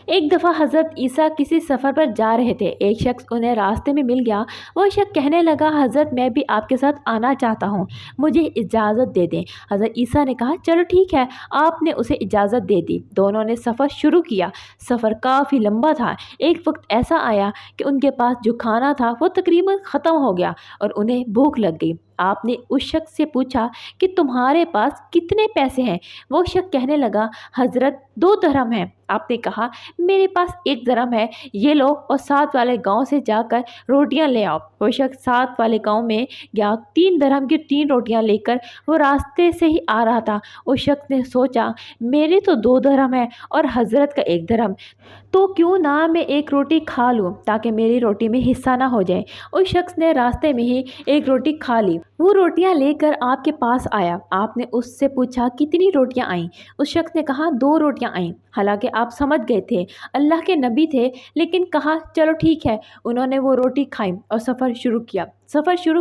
ایک दफ़ा हज़रत ईसा किसी सफ़र पर जा रहे थे। एक शख्स उन्हें रास्ते में मिल गया। वो शख्स कहने लगा, हज़रत मैं भी आपके साथ आना चाहता हूँ, मुझे इजाज़त दे दें। हज़रत ईसा ने कहा, चलो ठीक है। आपने उसे इजाज़त दे दी। दोनों ने सफ़र शुरू किया। सफ़र काफ़ी लंबा था। एक वक्त ऐसा आया कि उनके पास जो खाना था वो तकरीबन ख़त्म हो गया और उन्हें भूख लग गई। आपने उस शख्स से पूछा कि तुम्हारे पास कितने पैसे हैं? वो शख्स कहने लगा, हज़रत 2 दरहम हैं। आपने कहा, मेरे पास 1 दरहम है, ये लो और साथ वाले गांव से जाकर रोटियां ले आओ। वो शख्स साथ वाले गांव में गया। 3 दरहम की 3 रोटियां लेकर वो रास्ते से ही आ रहा था। उस शख्स ने सोचा, मेरे तो 2 दरहम है और हज़रत का 1 दरहम, तो क्यों ना मैं एक रोटी खा लूँ ताकि मेरी रोटी में हिस्सा ना हो जाए। उस शख्स ने रास्ते में ही एक रोटी खा ली। वो रोटियां लेकर आपके पास आया। आपने उससे पूछा, कितनी रोटियां आईं? उस शख्स ने कहा, 2 रोटियां आईं। हालांकि आप समझ गए थे अल्लाह के नबी थे, लेकिन कहा, चलो ठीक है। उन्होंने वो रोटी खाई और सफ़र शुरू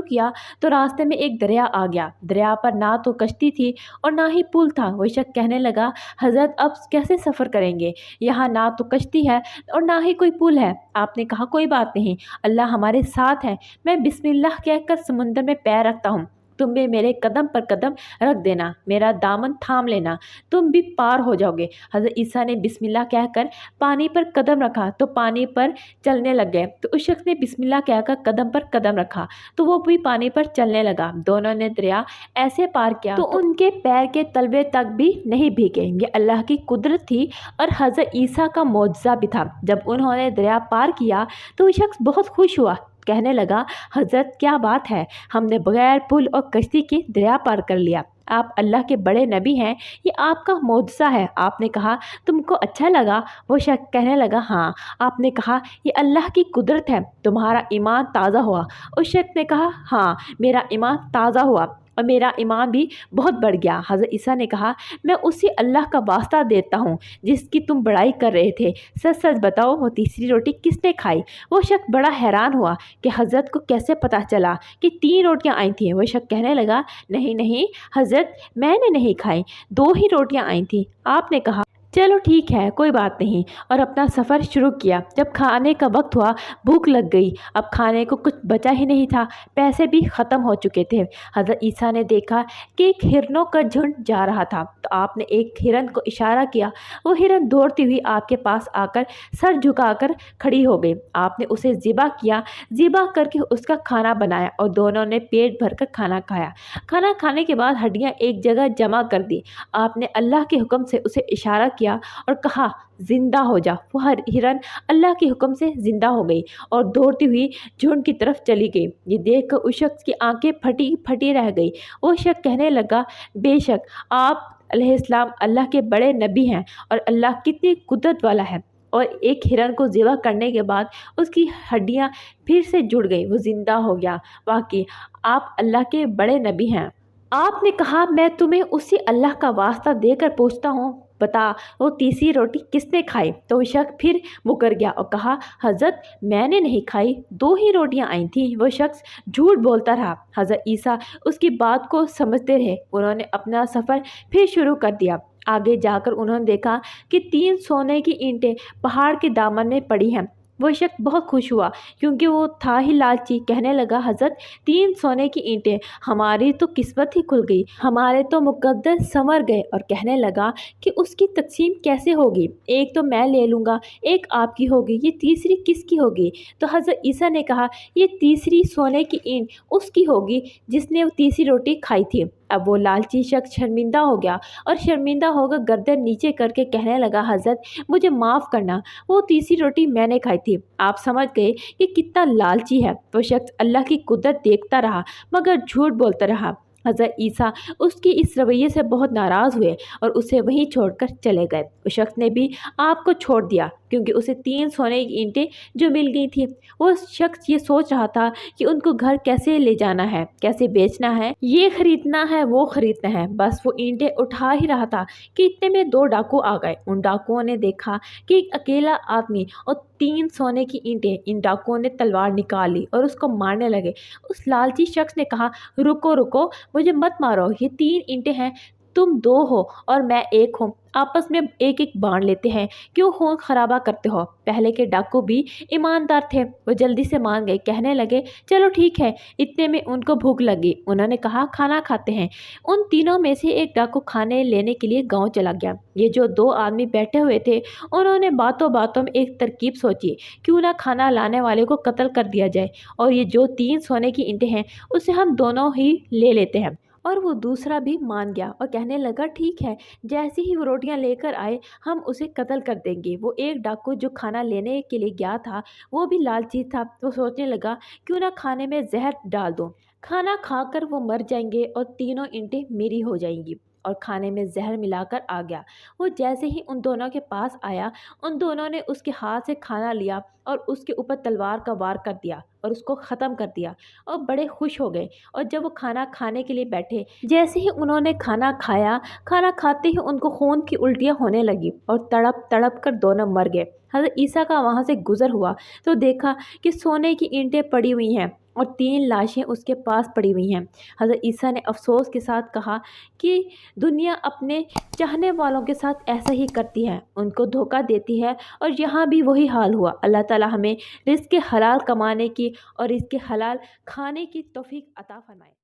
किया तो रास्ते में एक दरिया आ गया। दरिया पर ना तो कश्ती थी और ना ही पुल था। वो शख्स कहने लगा, हज़रत अब कैसे सफ़र करेंगे? यहाँ ना तो कश्ती है और ना ही कोई पुल है। आपने कहा, कोई बात नहीं, अल्लाह हमारे साथ है। मैं बिस्मिल्लाह कहकर समुंदर में पैर रखता हूँ, तुम भी मेरे कदम पर कदम रख देना, मेरा दामन थाम लेना, तुम भी पार हो जाओगे। हज़रत ईसा ने बिस्मिल्लाह कहकर पानी पर कदम रखा तो पानी पर चलने लग गए। तो उस शख्स ने बिस्मिल्लाह कहकर कदम पर कदम रखा तो वो भी पानी पर चलने लगा। दोनों ने दरिया ऐसे पार किया तो उनके पैर के तलवे तक भी नहीं भीगे। ये अल्लाह की कुदरत थी और हज़रत ईसा का मौजज़ा भी था। जब उन्होंने दरिया पार किया तो वो शख्स बहुत खुश हुआ। कहने लगा, हज़रत क्या बात है, हमने बगैर पुल और कश्ती के दरिया पार कर लिया। आप अल्लाह के बड़े नबी हैं, ये आपका मौजज़ा है। आपने कहा, तुमको अच्छा लगा? वो शख्स कहने लगा, हाँ। आपने कहा, ये अल्लाह की कुदरत है, तुम्हारा ईमान ताज़ा हुआ? उस शख्स ने कहा, हाँ, मेरा ईमान ताज़ा हुआ और मेरा ईमान भी बहुत बढ़ गया। हज़रत ईसा ने कहा, मैं उसी अल्लाह का वास्ता देता हूँ जिसकी तुम बड़ाई कर रहे थे। सच सच बताओ, वो तीसरी रोटी किसने खाई? वो शख्स बड़ा हैरान हुआ कि हज़रत को कैसे पता चला कि 3 रोटियां आई थीं। वो शख्स कहने लगा, नहीं नहीं हज़रत, मैंने नहीं खाई, 2 ही रोटियां आई थीं। आपने कहा, चलो ठीक है, कोई बात नहीं, और अपना सफ़र शुरू किया। जब खाने का वक्त हुआ, भूख लग गई। अब खाने को कुछ बचा ही नहीं था, पैसे भी ख़त्म हो चुके थे। हज़रत ईसा ने देखा कि एक हिरनों का झुंड जा रहा था तो आपने एक हिरन को इशारा किया। वो हिरन दौड़ती हुई आपके पास आकर सर झुकाकर खड़ी हो गई। आपने उसे ज़िबा किया। ज़िबा करके उसका खाना बनाया और दोनों ने पेट भरकर खाना खाया। खाना खाने के बाद हड्डियाँ एक जगह जमा कर दी। आपने अल्लाह के हुक्म से उसे इशारा किया और कहा, जिंदा हो जा। वो हर हिरन अल्लाह के हुक्म से जिंदा हो गई और दौड़ती हुई झुंड की तरफ चली गई। ये देखकर उस शख्स की आंखें फटी फटी रह गई। वो शख्स कहने लगा, बेशक आप अलैहिस्सलाम अल्लाह के बड़े नबी हैं और अल्लाह कितनी कुदरत वाला है। और एक हिरन को ज़िबा करने के बाद उसकी हड्डियां फिर से जुड़ गई, वो ज़िंदा हो गया। वाकई आप अल्लाह के बड़े नबी हैं। आपने कहा, मैं तुम्हें उसी अल्लाह का वास्ता देकर पूछता हूँ, बता वो तीसरी रोटी किसने खाई? तो वो शख्स फिर मुकर गया और कहा, हज़रत मैंने नहीं खाई, 2 ही रोटियां आई थीं। वो शख्स झूठ बोलता रहा। हज़रत ईसा उसकी बात को समझते रहे। उन्होंने अपना सफ़र फिर शुरू कर दिया। आगे जाकर उन्होंने देखा कि 3 सोने की ईंटें पहाड़ के दामन में पड़ी हैं। वो शख्स बहुत खुश हुआ क्योंकि वो था ही लालची। कहने लगा, हज़रत 3 सोने की ईंटें, हमारी तो किस्मत ही खुल गई, हमारे तो मुकद्दर संवर गए। और कहने लगा कि उसकी तकसीम कैसे होगी? एक तो मैं ले लूँगा, एक आपकी होगी, ये तीसरी किसकी होगी? तो हज़रत ईसा ने कहा, ये तीसरी सोने की ईंट उसकी होगी जिसने वो तीसरी रोटी खाई थी। अब वो लालची शख्स शर्मिंदा हो गया और शर्मिंदा होकर गर्दन नीचे करके कहने लगा, हज़रत मुझे माफ़ करना, वो तीसरी रोटी मैंने खाई थी। आप समझ गए कि कितना लालची है। वो शख्स अल्लाह की कुदरत देखता रहा मगर झूठ बोलता रहा। हज़रत ईसा उसकी इस रवैये से बहुत नाराज़ हुए और उसे वहीं छोड़कर चले गए। उस शख्स ने भी आपको छोड़ दिया क्योंकि उसे 3 सोने की ईंटें जो मिल गई थी। वो शख्स ये सोच रहा था कि उनको घर कैसे ले जाना है, कैसे बेचना है, ये खरीदना है, वो खरीदना है। बस वो ईंटें उठा ही रहा था कि इतने में 2 डाकू आ गए। उन डाकुओं ने देखा कि एक अकेला आदमी और 3 सोने की ईंटें। इन डाकुओं ने तलवार निकाल ली और उसको मारने लगे। उस लालची शख्स ने कहा, रुको रुको, मुझे मत मारो, ये 3 ईंटें हैं, तुम दो हो और मैं एक हूँ, आपस में एक एक बांट लेते हैं, क्यों खून खराबा करते हो। पहले के डाकू भी ईमानदार थे, वो जल्दी से मान गए, कहने लगे चलो ठीक है। इतने में उनको भूख लगी, उन्होंने कहा खाना खाते हैं। उन तीनों में से एक डाकू खाने लेने के लिए गांव चला गया। ये जो दो आदमी बैठे हुए थे, उन्होंने बातों बातों में एक तरकीब सोची, क्यों ना खाना लाने वाले को कत्ल कर दिया जाए, और ये जो 3 सोने की ईंटें हैं उसे हम दोनों ही ले लेते हैं। और वो दूसरा भी मान गया और कहने लगा ठीक है, जैसे ही वो रोटियां लेकर आए हम उसे कत्ल कर देंगे। वो एक डाकू जो खाना लेने के लिए गया था, वो भी लालची था, तो सोचने लगा क्यों ना खाने में जहर डाल दूं, खाना खाकर वो मर जाएंगे और तीनों ईंटें मेरी हो जाएंगी। और खाने में जहर मिलाकर आ गया। वो जैसे ही उन दोनों के पास आया, उन दोनों ने उसके हाथ से खाना लिया और उसके ऊपर तलवार का वार कर दिया और उसको ख़त्म कर दिया, और बड़े खुश हो गए। और जब वो खाना खाने के लिए बैठे, जैसे ही उन्होंने खाना खाया, खाना खाते ही उनको खून की उल्टियाँ होने लगी और तड़प तड़प कर दोनों मर गए। हज़रत ईसा का वहाँ से गुज़र हुआ तो देखा कि सोने की ईंटें पड़ी हुई हैं और 3 लाशें उसके पास पड़ी हुई हैं। हज़रत ईसा ने अफ़सोस के साथ कहा कि दुनिया अपने चाहने वालों के साथ ऐसा ही करती है, उनको धोखा देती है, और यहाँ भी वही हाल हुआ। अल्लाह ताला हमें रिज़्क़ हलाल कमाने की और इसके हलाल खाने की तौफ़ीक अता फ़रमाए।